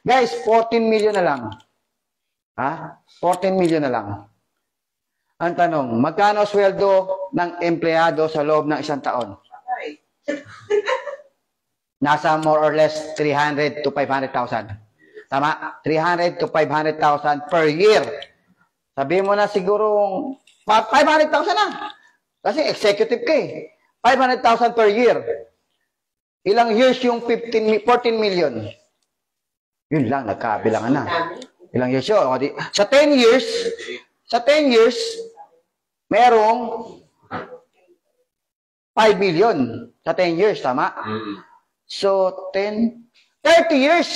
Guys, 14 million na lang. Ha? 14 million na lang. Ang tanong, magkano sweldo ng empleyado sa loob ng isang taon? Nasa more or less 300 to 500,000. Tama? 300 to 500,000 per year. Sabihin mo na siguro 500,000 na. Kasi executive ka eh. 500,000 per year. Ilang years yung 14 million? Yun lang, nagkabilangan na. Ilang years yun? Sa 10 years, merong 5 million. Sa 10 years, tama? So, 30 years.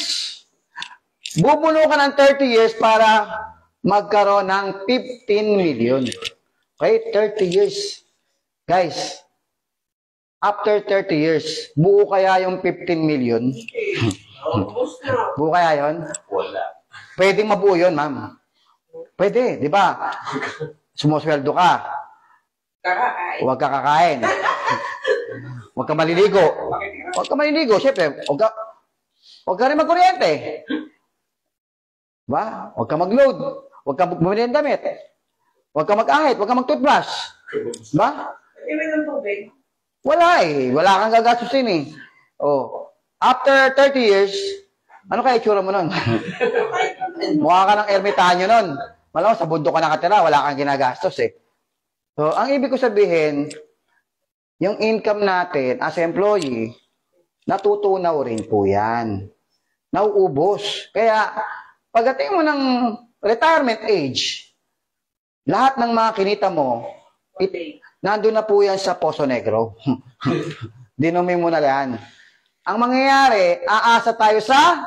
Bumuno ka ng 30 years para magkaroon ng 15 million. Okay? 30 years. Guys, after 30 years, buo kaya yung 15 million? Buo kaya yun? Wala. Pwedeng mabuo yun, ma'am. Pwede, di ba? Sumusweldo ka. Huwag ka kakain. Huwag ka maliligo. Huwag ka maliligo, syempre. Huwag ka rin magkuryente. Diba? Huwag ka mag-load. Huwag ka bumili ng damit. Huwag ka mag-ahit. Huwag ka mag-toothbrush. Diba? Wala eh. Wala kang gagastusin eh. Oh. After 30 years, ano kaya itsura mo nun? Mukha ka ng ermitanyo nun. Malamang sa bundok ka nakatira, wala kang ginagastos eh. So, ang ibig ko sabihin, yung income natin as employee, natutunaw rin po yan. Nauubos. Kaya, pagdating mo ng retirement age, lahat ng mga kinita mo, nandun na po yan sa Poso Negro. Dinumi mo na yan. Ang mangyayari, aasa tayo sa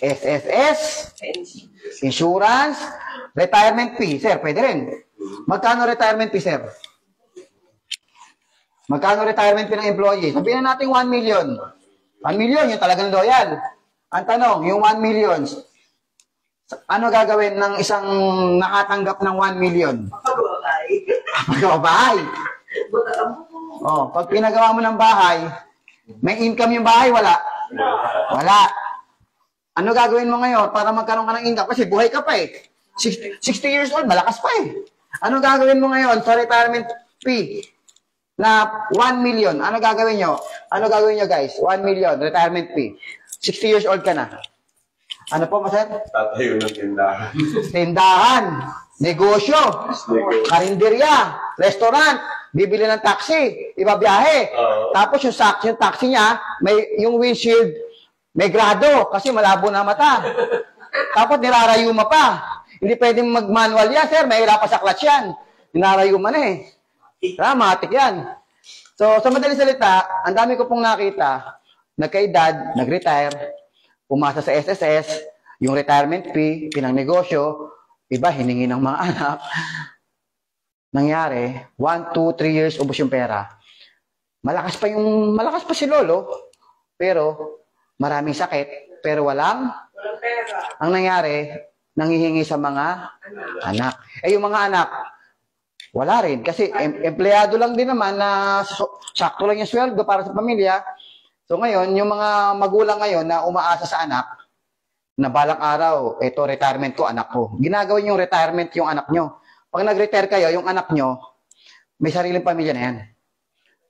SSS, insurance, retirement fee. Sir, pwede rin. Magkano retirement fee, sir? Magkano retirement fee ng employee? Sabihin na natin 1 million. 1 million, yung talagang loyal. Ang tanong, yung 1 million, ano gagawin ng isang nakatanggap ng 1 million? Pagbabahay. Oh, pag pinagawa mo ng bahay, may income yung bahay, wala? Wala. Ano gagawin mo ngayon para magkaroon ka ng income? Kasi buhay ka pa eh. 60 years old, malakas pa eh. Ano gagawin mo ngayon sa retirement fee na 1 million? Ano gagawin nyo? Ano gagawin nyo guys? 1 million, retirement fee. 60 years old ka na. Ano po, Maser? Tatayo ng tindahan. Tindahan, negosyo, karinderya, restaurant, bibili ng taxi, ibabiyahe. Tapos yung taxi niya, yung windshield, may grado kasi malabo na mata. Tapos nirarayo mo pa. Hindi pwedeng mag-manual yan, sir. May hirap pa sa clutch yan. Nirarayo mo na eh. Dramatic yan. So, sa madaling salita, ang dami ko pong nakita, nagka-edad, nag-retire, umasa sa SSS, yung retirement fee, pinang-negosyo, iba, hiningi ng mga anak. Nangyari, 1, 2, 3 years, ubos yung pera. Malakas pa si Lolo, pero maraming sakit, pero walang pera. Ang nangyari, nanghihingi sa mga anak. Eh, yung mga anak, wala rin. Kasi empleyado lang din naman na sakto lang yung sweldo para sa pamilya. So ngayon, yung mga magulang ngayon na umaasa sa anak, na balang araw, ito retirement ko, anak ko. Ginagawin yung retirement yung anak nyo. Pag nag-retire kayo, yung anak nyo, may sariling pamilya na yan.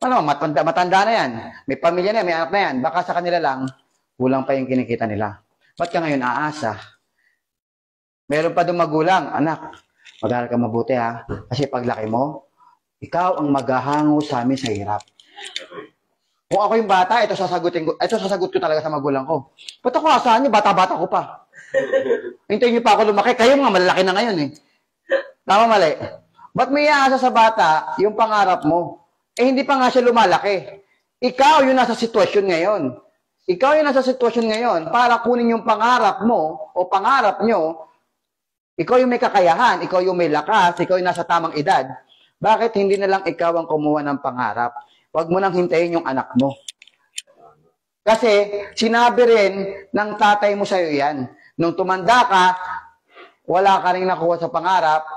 Ano, matanda na yan. May pamilya na yan, may anak na yan. Baka sa kanila lang, kulang pa yung kinikita nila. Ba't ka ngayon aasa? Meron pa doon magulang, anak, mag-aaral ka mabuti ha. Kasi paglaki mo, ikaw ang maghahango sa amin sa hirap. Kung ako yung bata, ito sasagot ko talaga sa magulang ko. Ba't ako asahan niyo? Bata-bata ko pa. Hintayin niyo pa ako lumaki. Kayo nga, malalaki na ngayon eh. Tama mali. Ba't may aasa sa bata yung pangarap mo? Eh hindi pa nga siya lumalaki. Ikaw yung nasa sitwasyon ngayon. Ikaw yung nasa sitwasyon ngayon para kunin yung pangarap mo o pangarap nyo. Ikaw yung may kakayahan, ikaw yung may lakas, ikaw yung nasa tamang edad. Bakit hindi na lang ikaw ang kumuha ng pangarap? Huwag mo nang hintayin yung anak mo. Kasi sinabi rin ng tatay mo sa'yo yan. Nung tumanda ka, wala ka rin nakuha sa pangarap,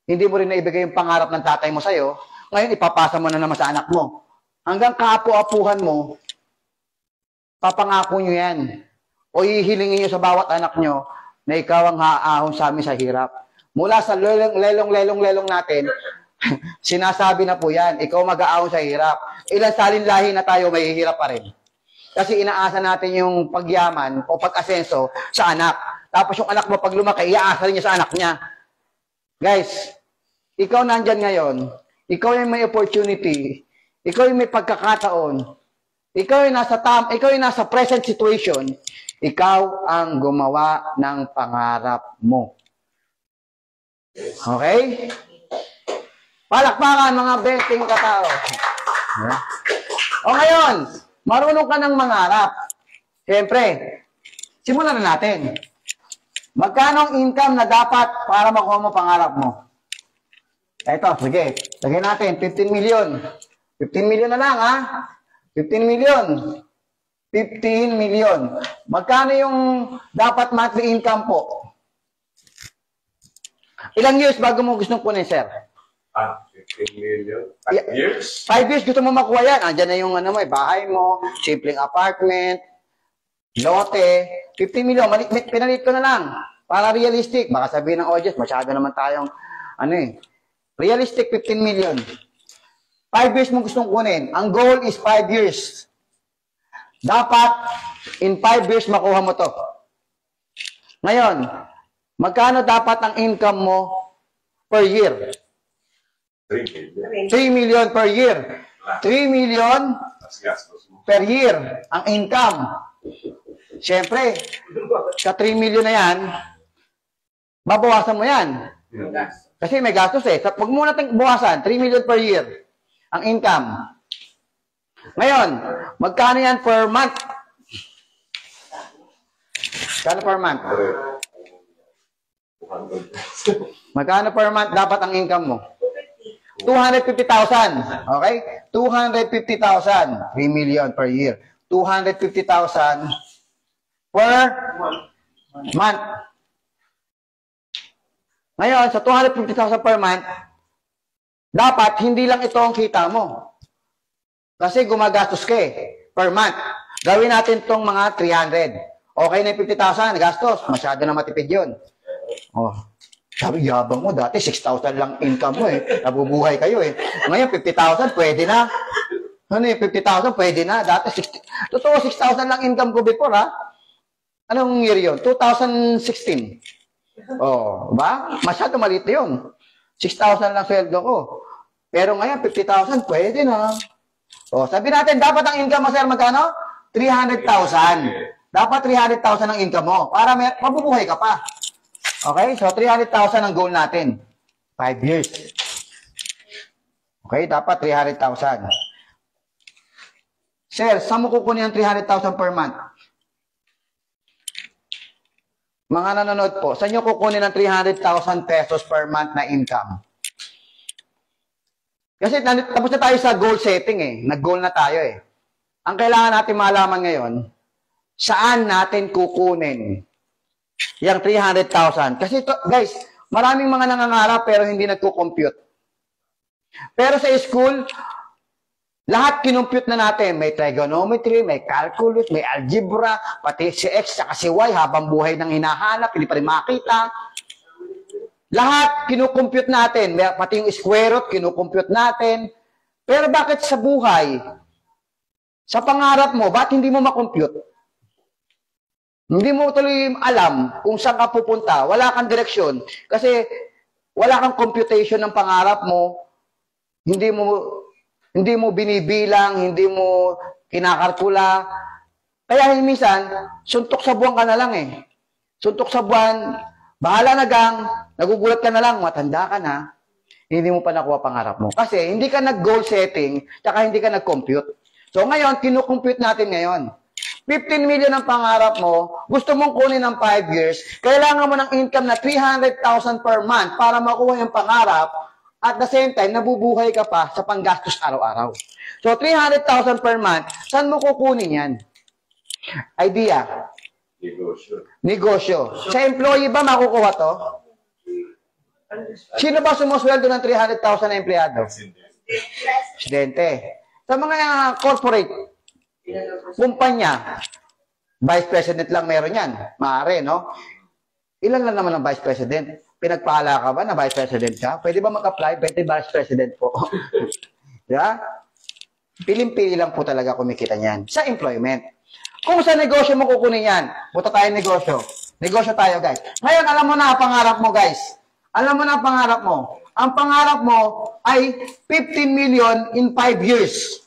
hindi mo rin naibigay yung pangarap ng tatay mo sa'yo, ngayon ipapasa mo na naman sa anak mo. Hanggang kaapu-apuhan mo, papangako nyo yan. o ihilingin nyo sa bawat anak nyo na ikaw ang haahon sa amin sa hirap. Mula sa lelong natin, sinasabi na po yan, ikaw mag-aahon sa hirap. Ilan salinlahi na tayo, may hirap pa rin. Kasi inaasa natin yung pagyaman o pag-asenso sa anak. Tapos yung anak mo pag lumaki, iaasa rin niya sa anak niya. Guys, ikaw nandyan ngayon, ikaw yung may opportunity, ikaw yung may pagkakataon, ikaw yung nasa present situation, ikaw ang gumawa ng pangarap mo. Okay? Palakpakan mga 20 katao. O ngayon, marunong ka ng mangarap. Siyempre, simulan na natin. Magkano ang income na dapat para makuha mo pangarap mo? Ito, sige. Lagyan natin, 15 million. 15 million na lang, ha? 15 million. 15 million. Magkano yung dapat monthly income po? Ilang years bago mo gustong kunin, sir? 15 million? 5 years? 5 years gusto mo makuha yan. Andiyan na yung bahay mo, simpleng apartment, lote, 15 million. Pinalit ko na lang. Para realistic. Baka sabihin ng audience, masyado naman tayong, realistic 15 million. 5 years mo gustong kunin. Ang goal is 5 years. Dapat, in 5 years, makuha mo to. Ngayon, magkano dapat ang income mo per year? 3 million. 3 million per year. 3 million per year ang income. Siyempre, sa 3 million na yan, babawasan mo yan. Kasi may gastos eh. Huwag mo natin bawasan. 3 million per year ang income. Ngayon, magkano yan per month? Magkano per month? Magkano per month dapat ang income mo? 250,000. Okay? 250,000. 3 million per year. 250,000 per month. Ngayon, sa 250,000 per month, dapat hindi lang ito ang kita mo. Kasi gumagastos ka per month. Gawin natin itong mga 300. Okay na yung 50,000, gastos. Masyado na matipid yun. Oh. Sabi, yabang mo, dati 6,000 lang income mo eh. Nabubuhay kayo eh. Ngayon, 50,000, pwede na. Ano yung 50,000, pwede na. Dati, totoo, 6,000 lang income ko before ha. Anong year yun? 2016. Oh, ba? Masyado maliit yun. 6,000 lang sweldo ko. Pero ngayon, 50,000, pwede na. Oh, sabi natin, dapat ang income mo, sir, magkano? 300,000. Dapat 300,000 ang income mo. Para mabubuhay ka pa. Okay? So, 300,000 ang goal natin. 5 years. Okay? Dapat 300,000. Sir, saan mo kukunin ang 300,000 per month? Mga nanonood po, saan nyo kukunin ang 300,000 pesos per month na income? Kasi tapos na tayo sa goal setting eh. Nag-goal na tayo eh. Ang kailangan natin malaman ngayon, saan natin kukunin yung 300,000. Kasi guys, maraming mga nangangarap pero hindi nagko-compute. Pero sa school, lahat kinumpute na natin. May trigonometry, may calculus, may algebra, pati si X at si Y habang buhay nang hinahanap, hindi pa rin makita. Lahat kinukompute natin. Pati yung square root, kinukompute natin. Pero bakit sa buhay, sa pangarap mo, bakit hindi mo makompute? Hindi mo tuloy alam kung saan ka pupunta. Wala kang direksyon. Kasi wala kang computation ng pangarap mo. Hindi mo binibilang, hindi mo kinakalkula. Kaya minsan, suntok sa buwan ka na lang eh. Suntok sa buwan, bahala na gang, nagugulat ka na lang, matanda ka na, hindi mo pa nakuha pangarap mo. Kasi hindi ka nag-goal setting, tsaka hindi ka nag-compute. So ngayon, kinukompute natin ngayon. 15 million ang pangarap mo, gusto mong kunin ng 5 years, kailangan mo ng income na 300,000 per month para makuha yung pangarap, at the same time, nabubuhay ka pa sa panggastos araw-araw. So, 300,000 per month, saan mo kukunin yan? Idea. Negosyo. Sa employee ba makukuha to? Sino ba sumusweldo ng 300,000 na empleyado? Presidente. Sa mga corporate, kumpanya, Vice President lang meron yan. Maaari, no? Ilan lang naman ang Vice President? Pinagpala ka ba na Vice President ka? Pwede ba mag-apply? Pwede Vice President po. Diba? Piling-pili lang po talaga kumikita niyan. Sa employment. Kung sa negosyo mo kukunin yan, punta tayo negosyo. Negosyo tayo, guys. Ngayon, alam mo na ang pangarap mo, guys. Alam mo na ang pangarap mo. Ang pangarap mo ay 15 million in 5 years.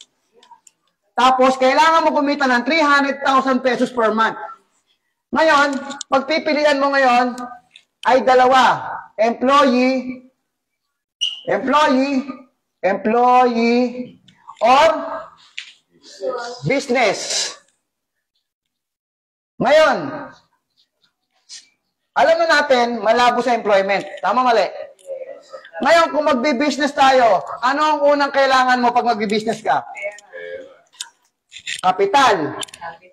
Tapos, kailangan mo kumita ng 300,000 pesos per month. Ngayon, pagpipilian mo ngayon ay dalawa. Employee, or business. Ngayon, alam na natin, malabo sa employment. Tama, mali? Ngayon, kung magbi-business tayo, ano ang unang kailangan mo pag magbi-business ka? Kapital.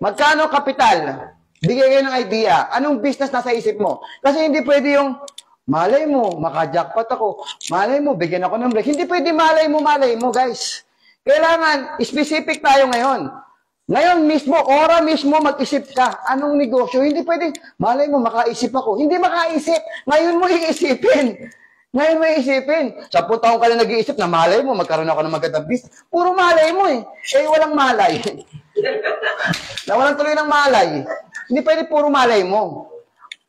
Magkano kapital? Bigay kayo ng idea. Anong business nasa isip mo? Kasi hindi pwede yung, malay mo, maka-jackpot ako. Malay mo, bigyan ako ng break. Hindi pwede malay mo, guys. Kailangan, specific tayo ngayon. Ngayon mismo, ora mismo, mag-isip ka. Anong negosyo? Hindi pwede, malay mo, makaisip ako. Hindi makaisip. Ngayon mo iisipin. Ngayon mo iisipin. 10 taon ka na nag-iisip na malay mo, magkaroon ako ng magandang business. Puro malay mo eh. Eh, walang malay. Nawalan tuloy ng malay. Hindi pwede puro malay mo.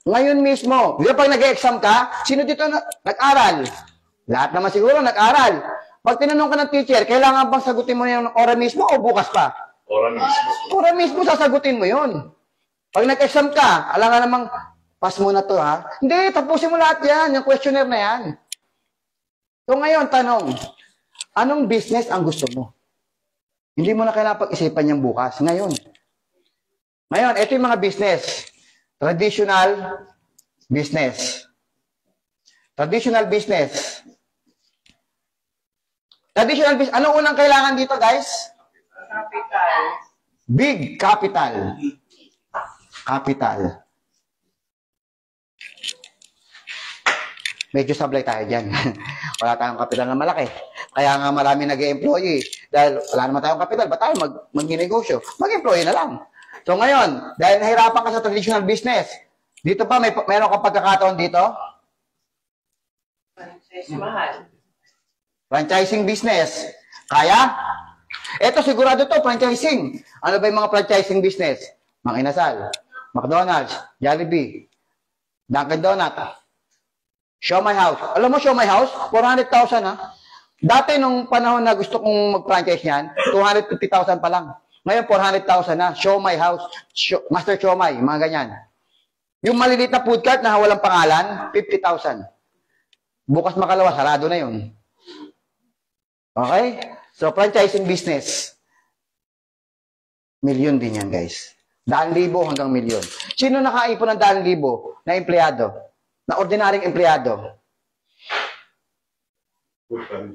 Ngayon mismo, di ba pag nag-exam ka, sino dito nag-aral? Lahat naman siguro nag-aral. Pag tinanong ka ng teacher, kailangan bang sagutin mo yung ora mismo o bukas pa? Ora mismo sasagutin mo yun. Pag nag-exam ka, alam nga namang, pass mo na to ha. Hindi, tapusin mo lahat yan, yung questionnaire na yan. So ngayon, tanong, anong business ang gusto mo? Hindi mo na kailangan pag-isipan yung bukas. Ngayon, ito yung mga business. Traditional business. Traditional business. Traditional business. Anong unang kailangan dito, guys? Capital. Big capital. Capital. Medyo sablay tayo dyan. Wala tayong kapital na malaki. Kaya nga marami nag-employee. Dahil wala naman tayong kapital, ba't tayo mag-negosyo? Mag-employee na lang. So ngayon, dahil nahirapan ka sa traditional business, dito pa, meron kang pagkakataon dito? Franchise mahal. Franchising business. Kaya? Ito, sigurado to, franchising. Ano ba yung mga franchising business? Mang Inasal, McDonald's, Jollibee, Dunkin' Donut, Show My House. Alam mo, Show My House? 400,000 ha? Dati nung panahon na gusto kong mag-franchise yan, 250,000 pa lang. Ngayon, 400,000 na. Show My House, Master Show My, mga ganyan. Yung maliliit na food cart na walang pangalan, 50,000. Bukas makalawa, sarado na yun. Okay? So, franchising business. Milyon din yan, guys. 100,000 hanggang milyon. Sino nakaipon ng 100,000 na empleyado? Na ordinaryong empleyado?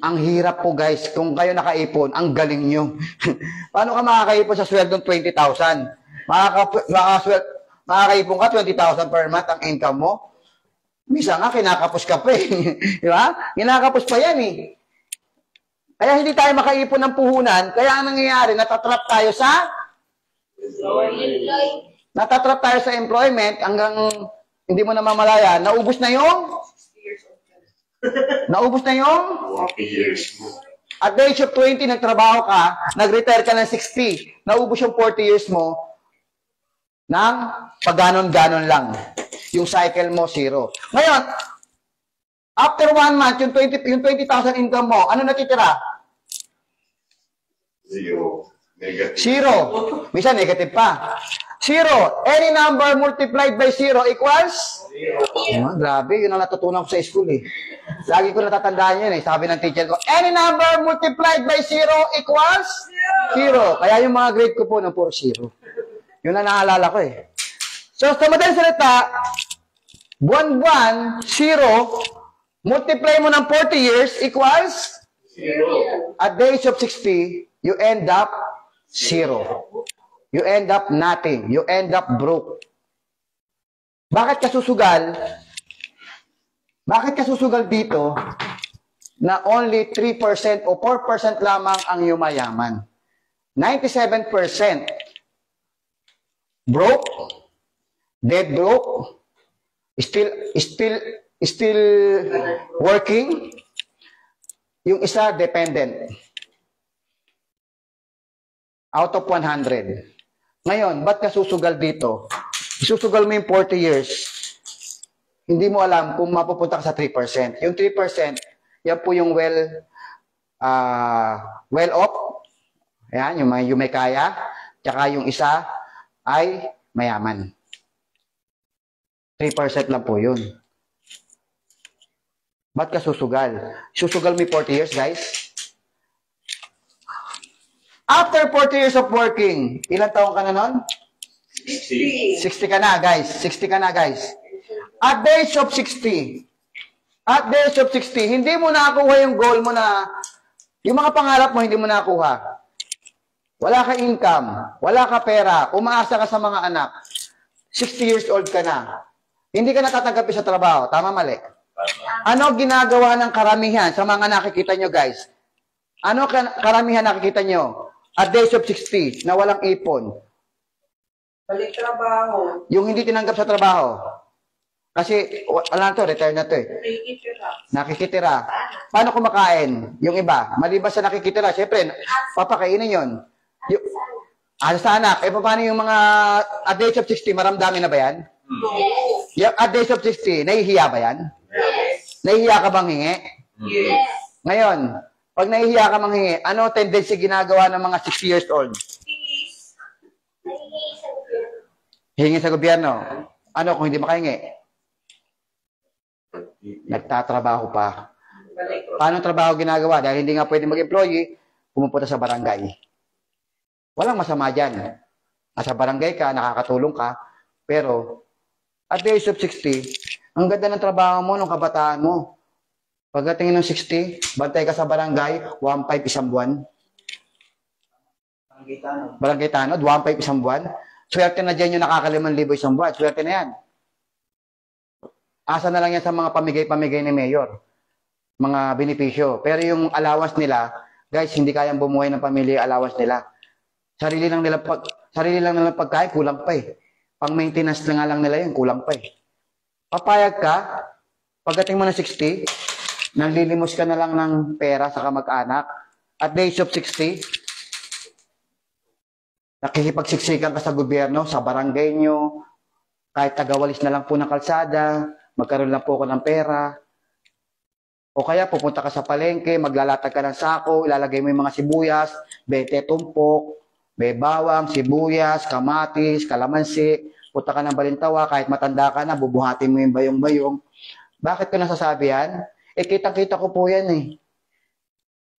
Ang hirap po, guys. Kung kayo nakaipon, ang galing nyo. Paano ka makakaipon sa sweldong 20,000? Makakaipon ka 20,000 per month ang income mo? Misa nga, kinakapos ka pa eh. Di ba? Kinakapos pa yan eh. Kaya hindi tayo makaipon ng puhunan, kaya ang nangyayari, natatrap tayo sa employment hanggang hindi mo na mamalaya, naubos na yung at the age of 20, nagtrabaho ka, nag-retire ka ng 60, naubos yung 40 years mo ng pag-ganon-ganon lang. Yung cycle mo, zero. Ngayon, after 1 month, yung 20,000 income mo, ano natitira? Zero. Negative. Zero. Minsan, negative pa. Zero. Any number multiplied by zero equals? Zero. Grabe, yun ang natutunan ko sa school eh. Lagi ko natatandaan yun eh. Sabi ng teacher ko, any number multiplied by zero equals? Zero. Kaya yung mga grade ko po, ng puro zero. Yun ang naalala ko eh. So, sa madaling salita, buwan-buwan, zero, multiply mo ng 40 years equals? Zero. At the age of 60, you end up zero. You end up nothing. You end up broke. Bakit ka susugal? Bakit ka susugal dito na only 3% o 4% lamang ang yumayaman? 97% broke, dead broke, still working. Yung isa, dependent. Out of 100. Ngayon, ba't ka susugal dito? Isusugal mo yung 40 years. Hindi mo alam kung mapupunta ka sa 3%. Yung 3%, yan po yung well off. Ayan, yung may kaya. Tsaka yung isa ay mayaman. 3% lang po yun. Ba't ka susugal? Susugal mo 40 years, guys. After 40 years of working, ilang taon ka na nun? 60 ka na, guys. 60 ka na, guys. At the age of 60, hindi mo nakuha yung goal mo na, yung mga pangarap mo, hindi mo nakuha. Wala ka income, wala ka pera, umaasa ka sa mga anak. 60 years old ka na. Hindi ka natatanggapin sa trabaho. Tama, mali? Ano ginagawa ng karamihan sa mga nakikita nyo, guys? Ano karamihan nakikita nyo? At the age of 60, na walang ipon. Balik trabaho. Yung hindi tinanggap sa trabaho. Kasi, wala na to, retire na to eh. Nakikitira. Paano kumakain? Yung iba, maliban sa nakikitira, syempre, papakainin yun. Sa anak, paano yung mga at the age of 60, maramdamin na ba yan? Yes. At the age of 60, nahihiya ba yan? Yes. Nahihiya ka bang hingi? Yes. Ngayon, pag nahihiya ka manghingi, ano tendency ginagawa ng mga 60 years old? Hingi sa gobyerno. Ano kung hindi makahingi? Nagtatrabaho pa. Paano trabaho ginagawa? Dahil hindi nga pwede mag-employee, pumupunta sa barangay. Walang masama dyan. Nasa barangay ka, nakakatulong ka, pero at the age of 60, ang ganda ng trabaho mo nung kabataan mo. Pagdating ng 60, bantay ka sa barangay, 1.5 isang buwan. Barangay Tanod, 1.5 isang buwan. Swerte na dyan yung nakaka5,000 isang buwan. Swerte na yan. Asa na lang yan sa mga pamigay-pamigay ni Mayor. Mga benepisyo. Pero yung allowance nila, guys, hindi kayang bumuhay ng pamilya allowance nila. Sarili lang nila pagkain, kulang pa eh. Pang maintenance na nga lang nila yun, kulang pa eh. Papayag ka, pagdating mo ng 60, nanlilimos ka na lang ng pera sa kamag-anak. At the age of 60, nakikipagsiksikan ka sa gobyerno, sa barangay nyo, kahit tagawalis na lang po ng kalsada, magkaroon lang po ako ng pera. O kaya pupunta ka sa palengke, maglalatag ka ng sako, ilalagay mo yung mga sibuyas, 20 tumpok, may bawang, sibuyas, kamatis, kalamansi, punta ka ng Balintawa, kahit matanda ka na, bubuhatin mo yung bayong-bayong. Bakit ko nasasabi yan? Kitang-kita ko po yan eh.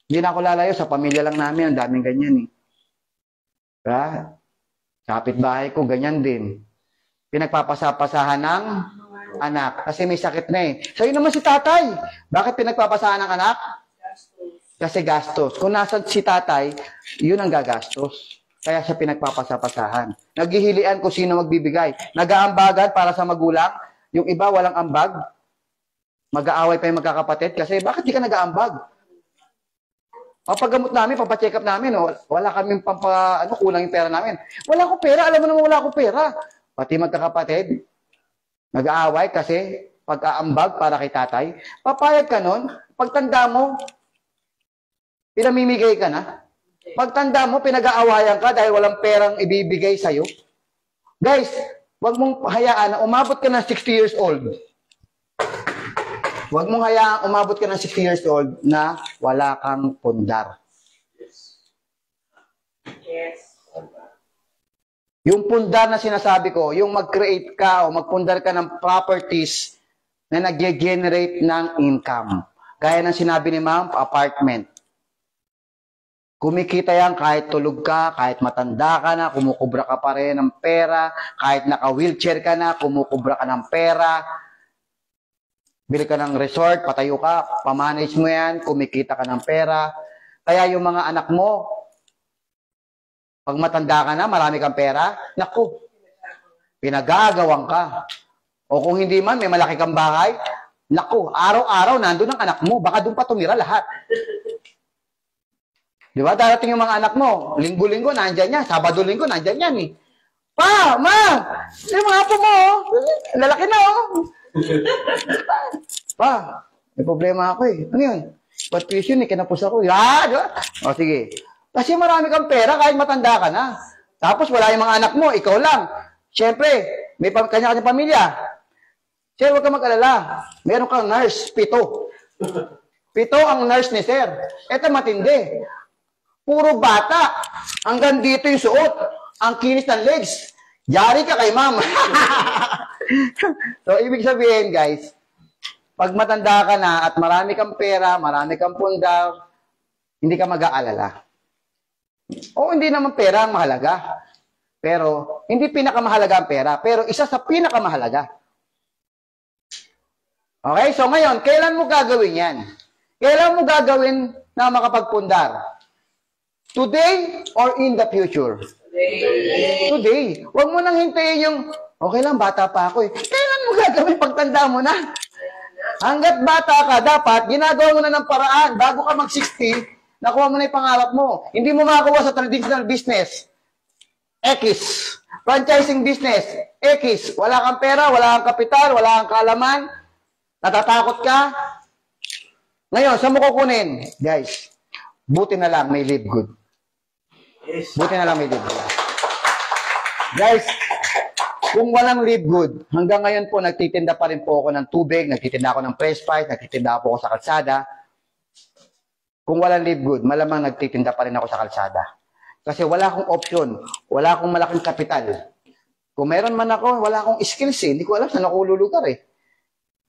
Hindi na ako lalayo, sa pamilya lang namin, ang daming ganyan eh. Diba? Sa kapitbahay ko, ganyan din. Pinagpapasapasahan ng anak. Kasi may sakit na eh. Sa'yo naman si tatay. Bakit pinagpapasahan ng anak? Kasi gastos. Kung nasa si tatay, yun ang gagastos. Kaya siya pinagpapasapasahan. Naghihilian kung sino magbibigay. Nag-aambagan para sa magulang. Yung iba walang ambag. Mag-aaway pa yung magkakapatid kasi bakit di ka nag-aambag? Papagamot namin, papacheck up namin, wala kaming kulang yung pera namin. Wala akong pera, alam mo naman wala akong pera. Pati magkakapatid, nag-aaway kasi pag-aambag para kay tatay. Papayag ka nun, pagtanda mo, pinamimigay ka na. Pagtanda mo, pinag-aawayan ka dahil walang perang ibibigay sa'yo. Guys, wag mong hayaan na umabot ka ng 60 years old. Huwag mong hayaang umabot ka ng 60 years old na wala kang pundar. Yes. Yung pundar na sinasabi ko, yung mag-create ka o magpundar ka ng properties na nag-generate ng income. Gaya ng sinabi ni ma'am, apartment. Kumikita yan kahit tulog ka, kahit matanda ka na, kumukubra ka pa rin ng pera, kahit naka-wheelchair ka na, kumukubra ka ng pera. Bili ka ng resort, patayo ka, pamanage mo yan, kumikita ka ng pera. Kaya yung mga anak mo, pag matanda ka na, marami kang pera, naku, pinagagawang ka. O kung hindi man, may malaki kang bahay, naku, araw-araw nandun ang anak mo, baka doon pa tumira lahat. Di ba? Darating yung mga anak mo, linggo-linggo, nandyan yan, sabado-linggo, nandyan yan eh. Pa, ma! Yung mga apo mo, oh. Lalaki na, oh. Pa, may problema ako eh. Ano yun? Ba't tuition eh, kinapos ako. Ah, di ba? O, sige. Kasi marami kang pera kahit matanda ka na. Tapos wala yung mga anak mo, ikaw lang. Siyempre, may kanya-kanya pamilya. Sir, huwag ka mag-alala. Meron kang nurse, 7. 7 ang nurse ni sir. Ito matindi. Puro bata. Hanggang dito yung suot. Ang kinis ng legs. Yari ka kay ma'am. So, ibig sabihin, guys, pag matanda ka na at marami kang pera, marami kang pundar, hindi ka mag-aalala. O hindi naman pera ang mahalaga. Pero, hindi pinakamahalaga ang pera. Pero, isa sa pinakamahalaga. Okay? So, ngayon, kailan mo gagawin yan? Kailan mo gagawin na makapagpundar? Today or in the future? Today. Huwag mo nang hintayin yung, okay lang, bata pa ako eh. Kailan mo gagawin pagtanda mo na? Hanggat bata ka, dapat, ginagawa mo na ng paraan. Bago ka mag-60, nakuha mo na yung pangarap mo. Hindi mo makakuha sa traditional business. X. Franchising business. X. Wala kang pera, wala kang kapital, wala kang kaalaman. Natatakot ka? Ngayon, saan mo kukunin? Guys, buti na lang may live good. Buti na lang may live good. Guys, kung walang live good, hanggang ngayon po, nagtitinda pa rin po ako ng tubig, nagtitinda ako ng press pipe, nagtitinda po ako sa kalsada. Kung walang live good, malamang nagtitinda pa rin ako sa kalsada. Kasi wala akong option, wala akong malaking kapital. Kung meron man ako, wala akong skills eh. Hindi ko alam saan ako lulugar eh.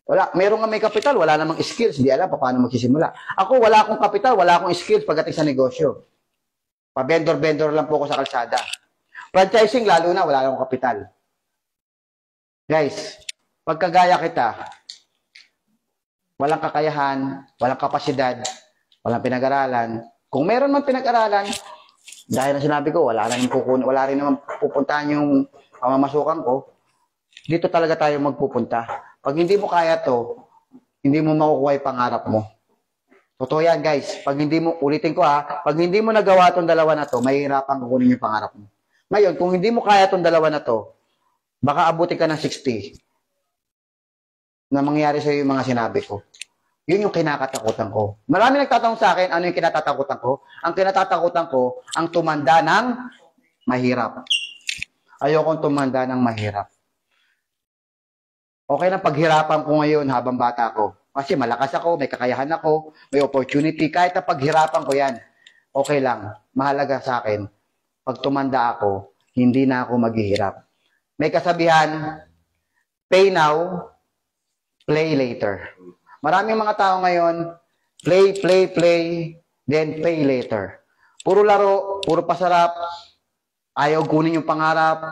Wala, meron nga may kapital, wala namang skills, di alam pa paano magsisimula. Ako, wala akong kapital, wala akong skills pagdating sa negosyo. Pa-vendor-vendor lang po ako sa kalsada. Franchising, lalo na, wala akong kapital. Guys, pagkagaya kita, walang kakayahan, walang kapasidad, walang pinag-aralan. Kung meron man pinag-aralan, dahil na sinabi ko, wala rin naman pupuntahan yung pamamasukan ko, dito talaga tayo magpupunta. Pag hindi mo kaya to, hindi mo makukuha yung pangarap mo. Totoo yan, guys. Pag hindi mo, ulitin ko ha, pag hindi mo nagawa itong dalawa na to, mahihirapan kukunin yung pangarap mo. Ngayon, kung hindi mo kaya itong dalawa na to, baka abutin ka ng 60 na mangyayari sa'yo yung mga sinabi ko. Yun yung kinakatakutan ko. Marami nagtatanong sa akin, ano yung kinatatakutan ko? Ang kinatatakutan ko, ang tumanda ng mahirap. Ayokong tumanda ng mahirap. Okay lang paghirapan ko ngayon habang bata ko. Kasi malakas ako, may kakayahan ako, may opportunity. Kahit na paghirapan ko yan, okay lang. Mahalaga sa akin, pag tumanda ako, hindi na ako maghihirap. May kasabihan, pay now, play later. Maraming mga tao ngayon, play, then pay later. Puro laro, puro pasarap, ayaw kunin yung pangarap,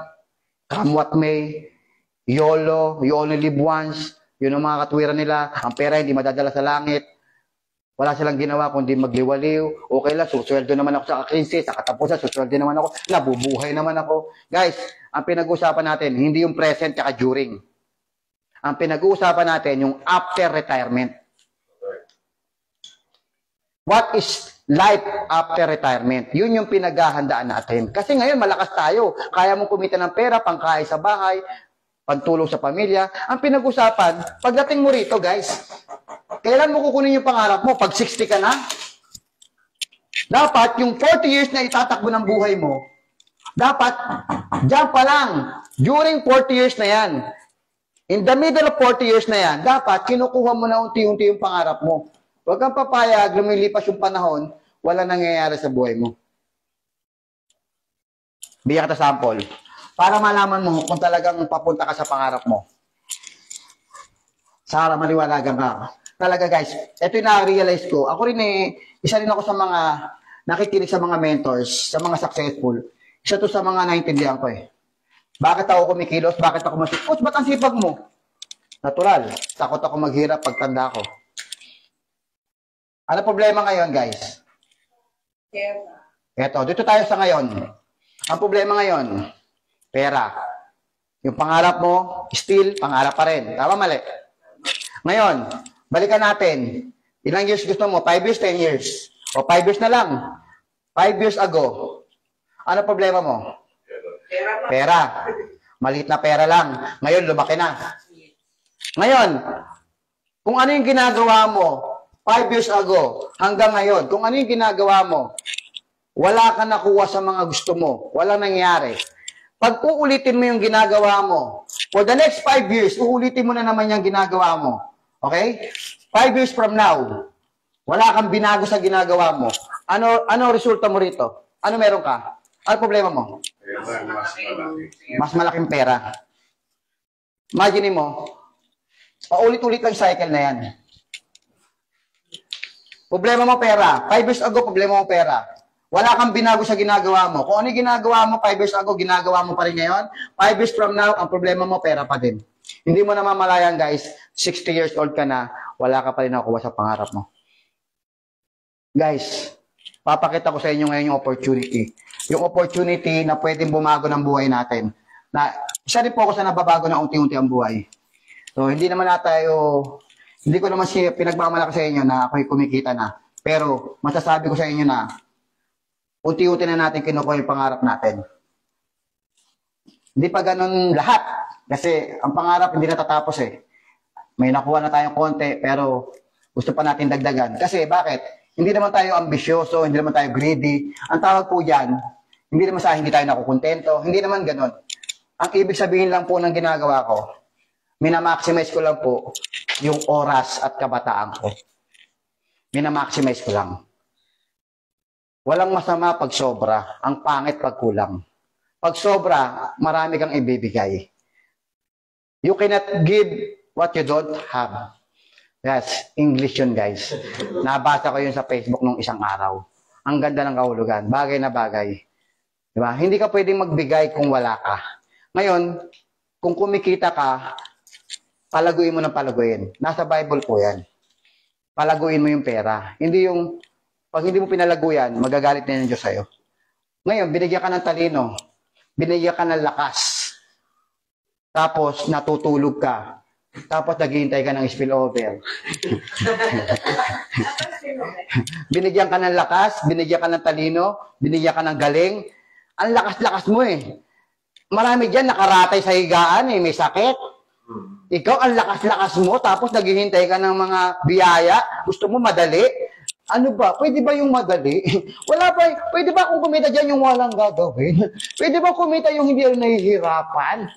come what may, YOLO, you only live once, yun ang mga katwiran nila, ang pera hindi madadala sa langit, wala silang ginawa kundi magliwaliw, okay lang, susweldo naman ako sa kakrinsi, sa katapusan, susweldo naman ako, nabubuhay naman ako. Guys, ang pinag-uusapan natin, hindi yung present kaka during. Ang pinag-uusapan natin, yung after retirement. What is life after retirement? Yun yung pinaghahandaan natin. Kasi ngayon, malakas tayo. Kaya mong kumita ng pera, pangkain sa bahay, pantulong sa pamilya. Ang pinag-usapan, pagdating mo rito, guys, kailan mo kukunin yung pangarap mo? Pag 60 ka na? Dapat, yung 40 years na itatakbo ng buhay mo, dapat, dyan pa lang, during 40 years na yan, in the middle of 40 years na yan, dapat, kinukuha mo na unti-unti yung pangarap mo. Huwag kang papayag, lumilipas yung panahon, wala nangyayari sa buhay mo. Bigyan kita sample. Para malaman mo kung talagang papunta ka sa pangarap mo. Sana maliwanagan ka. Talaga guys, ito yung na-realize ko. Ako rin isa rin ako sa mga nakikinig sa mga mentors, sa mga successful. Isa to sa mga naintindihan ko eh. Bakit ako kumikilos? Bakit ako masipag? Coach, ba't ang sipag mo? Natural. Takot ako maghirap pagtanda ko. Ano problema ngayon, guys? Eto, dito tayo sa ngayon. Ang problema ngayon, pera. Yung pangarap mo, still, pangarap pa rin. Tama, mali? Ngayon, balikan natin. Ilang years gusto mo? 5 years, 10 years? O 5 years na lang. 5 years ago. Ano problema mo? Pera. Maliit na pera lang. Ngayon, lumaki na. Ngayon, kung ano yung ginagawa mo 5 years ago hanggang ngayon, kung ano yung ginagawa mo, wala ka nakuha sa mga gusto mo. Walang nangyari. Pag uulitin mo yung ginagawa mo, for the next 5 years, uulitin mo na naman yung ginagawa mo. Okay? 5 years from now, wala kang binago sa ginagawa mo. Ano resulta mo rito? Ano meron ka? Ano problema mo? Mas malaking pera. Imagine mo, paulit-ulit lang cycle na yan. Problema mo pera. 5 years ago, problema mo pera. Wala kang binago sa ginagawa mo. Kung ano yung ginagawa mo 5 years ago, ginagawa mo pa rin ngayon. 5 years from now, ang problema mo, pera pa din. Hindi mo namamalayan, guys, 60 years old ka na, wala ka pa rin nakuha sa pangarap mo. Guys, papakita ko sa inyo ngayon yung opportunity. Yung opportunity na pwedeng bumago ng buhay natin. Na, isa rin po ako sa nababago na unti-unti ang buhay. So, hindi naman hindi ko naman pinagmamalaki sa inyo na ako'y kumikita na. Pero, masasabi ko sa inyo na, unti-unti na natin kinukuha yung pangarap natin. Hindi pa ganun lahat. Kasi ang pangarap hindi natatapos eh. May nakuha na tayong konti pero gusto pa natin dagdagan. Kasi bakit? Hindi naman tayo ambisyoso, hindi naman tayo greedy. Ang tawag po dyan, hindi naman sa hindi tayo nakukontento. Hindi naman ganun. Ang ibig sabihin lang po ng ginagawa ko, minamaximize ko lang po yung oras at kabataan ko. Minamaximize ko lang. Walang masama pag sobra, ang pangit pag kulang. Pag sobra, marami kang ibibigay. You cannot give what you don't have. Yes, English yun guys. Nabasa ko yun sa Facebook nung isang araw. Ang ganda ng kahulugan, bagay na bagay. Diba? Hindi ka pwedeng magbigay kung wala ka. Ngayon, kung kumikita ka, palaguin mo ng palaguin. Nasa Bible po yan. Palaguin mo yung pera. Hindi yung pag hindi mo pinalaguyan, magagalit na yung Diyos sa'yo. Ngayon, binigyan ka ng talino. Binigyan ka ng lakas. Tapos, natutulog ka. Tapos, naghihintay ka ng spillover. Binigyan ka ng lakas, binigyan ka ng talino, binigyan ka ng galing. Ang lakas-lakas mo eh. Marami dyan nakaratay sa higaan eh, may sakit. Ikaw, ang lakas-lakas mo, tapos naghihintay ka ng mga biyaya. Gusto mo madali. Ano ba? Pwede ba yung madali? Wala ba? Pwede ba kung kumita dyan yung walang gagawin? Pwede ba kumita yung hindi nahihirapan?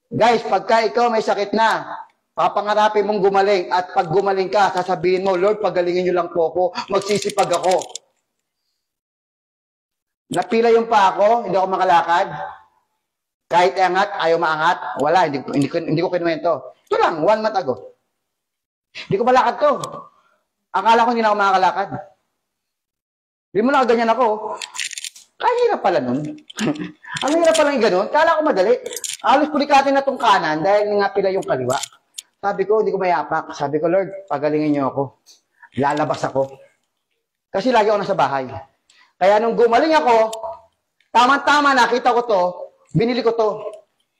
Guys, pagka ikaw may sakit na, papangarapin mong gumaling at pag gumaling ka, sasabihin mo, Lord, pagalingin niyo lang po ako, magsisipag ako. Napila yung pa ako, hindi ako makalakad. Kahit angat, ayaw maangat, wala, hindi ko kinuwento. Ito lang, 1 month ago. Hindi ko malakad to. Akala ko hindi na ako makakalakad. Hindi mo na ganyan ako. Kaya hirap pala nun. Ang hirap pala yung ganun. Kala ko madali. Alos pulikatin na tong kanan dahil nga pila yung kaliwa. Sabi ko, hindi ko mayapak. Sabi ko, Lord, pagalingin niyo ako. Lalabas ako. Kasi lagi ako nasa bahay. Kaya nung gumaling ako, tama-tama nakita ko to, binili ko to.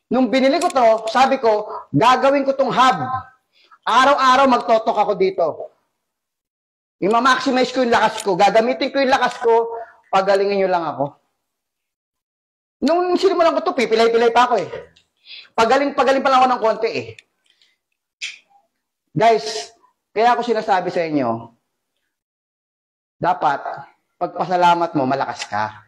Nung binili ko to, sabi ko, gagawin ko tong hub. Araw-araw magtotok ako dito. I-maximize ko yung lakas ko. Gagamitin ko yung lakas ko. Pagalingin nyo lang ako. Nung sinimulan ko to, pipilay-pilay pa ako eh. Pagaling pa lang ako ng konti eh. Guys, kaya ako sinasabi sa inyo, dapat, pagpasalamat mo, malakas ka.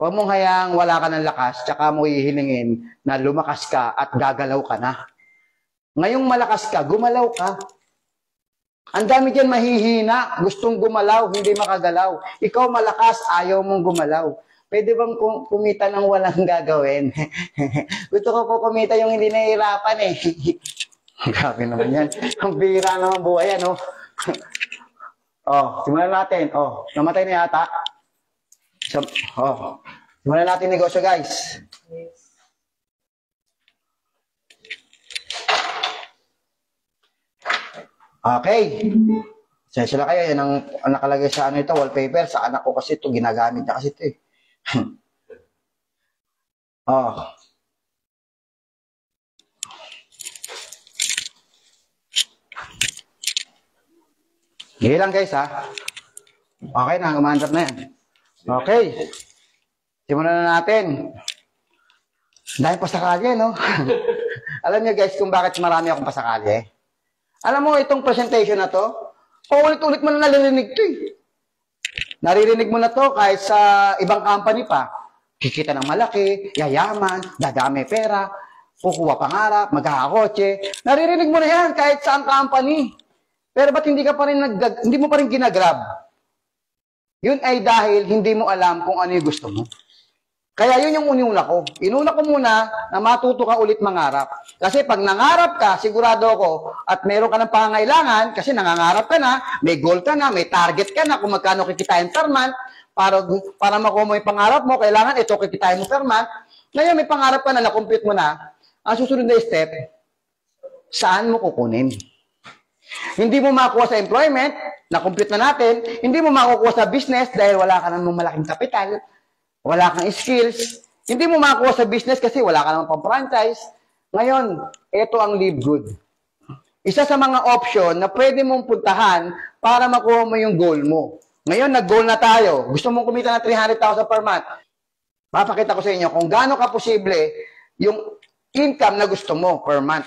Huwag mong hayaang wala ka ng lakas, tsaka mo hihilingin na lumakas ka at gagalaw ka na. Ngayong malakas ka, gumalaw ka. Ang dami dyan mahihina, gustong gumalaw, hindi makagalaw. Ikaw malakas, ayaw mong gumalaw. Pwede bang kumita ng walang gagawin? Gusto ko po kumita yung hindi nahihirapan eh. Grabe naman yan. Ang bihira naman buhay yan, oh. Oh, simulan natin. Oh, namatay na yata. So, oh, simulan natin negosyo, guys. Okay. Sensya na kayo. Yan ang nakalagay sa ano ito, wallpaper. Sa anak ko kasi ito. Ginagamit niya kasi ito eh. Oh. Sige lang guys ha. Okay na. Umandar na yan. Okay. Simulan na natin. Dahil pasakali, no? Alam niyo guys kung bakit marami akong pasakali. Alam mo, itong presentation na to, paulit-ulit mo na naririnig to eh. Naririnig mo na to kahit sa ibang company pa. Kikita ng malaki, yayaman, dadami pera, kukuha pangarap, magkakakotse. Naririnig mo na yan kahit sa ang company. Pero ba't hindi mo pa rin ginagrab? Yun ay dahil hindi mo alam kung ano yung gusto mo. Kaya yun yung ununa ko. Inuna ko muna na matuto ka ulit mangarap. Kasi pag nangarap ka, sigurado ako, at meron ka ng pangangailangan, kasi nangangarap ka na, may goal ka na, may target ka na, kung magkano kikitain per month, para makuha mo yung pangarap mo, kailangan ito kikitain mo per month. Ngayon, may pangarap ka na, na-compute mo na, ang susunod na step, saan mo kukunin? Hindi mo makuha sa employment, na-compute na natin, hindi mo makukuha sa business dahil wala ka namang malaking kapital, wala kang skills, hindi mo makuha sa business kasi wala ka namang pang-franchise. Ngayon, ito ang Live Good. Isa sa mga option na pwede mong puntahan para makuha mo yung goal mo. Ngayon, nag-goal na tayo. Gusto mong kumita ng 300,000 per month. Papakita ko sa inyo kung gaano ka posible yung income na gusto mo per month.